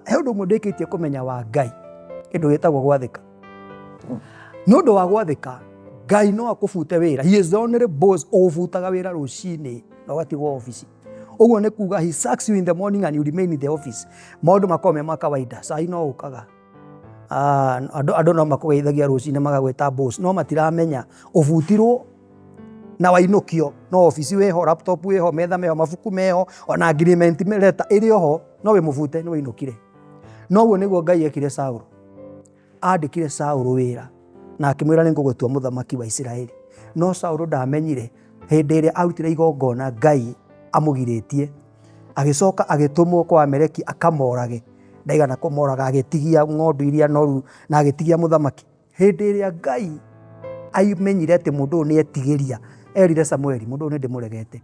he ũndũ ũmwe ndĩkĩtie kũmenya wa Ngai, kĩndũ gĩtagwo gwathĩka. Nĩ ũndũ wa gwathĩka, Ngai no akũbute wĩra. He is the only boss ũbutaga wĩra rũcinĩ na ũgatigwo ofici. Ũguo nĩ kuga he sacks you in the morning and you remain in the office. Maũndũ makoragwo me ma kawaida. Cai no ũkaga. Andũ no makũgeithagia rũcinĩ magagwĩta boss, no matiramenya ũbutirwo na wainũkio. No ofici wĩho, laptop wĩho, metha meho, mabuku meho, ona agreement letter ĩrĩ oho, no wĩ mũbute nĩ wainũkire. No ũguo nĩguo Ngai ekire Saũlũ. Andĩkire Saũlũ wĩra na akĩmwĩra nĩ ngũgũtua mũthamaki wa Isiraeli. No Saũlũ ndamenyire hĩndĩ ĩrĩa arutire igongona Ngai amũgirĩtie. Agĩcoka agĩtũmwo kwa Amaleki akamorage. Ndaigana kũmoraga, agĩtigia ng'ondu iria noru na agĩtigia mũthamaki. Hĩndĩ ĩrĩa Ngai amenyire atĩ mũndũ ũyũ nĩ etigĩria, erire Samueli, mũndũ ũyũ nĩ ndĩmũregete.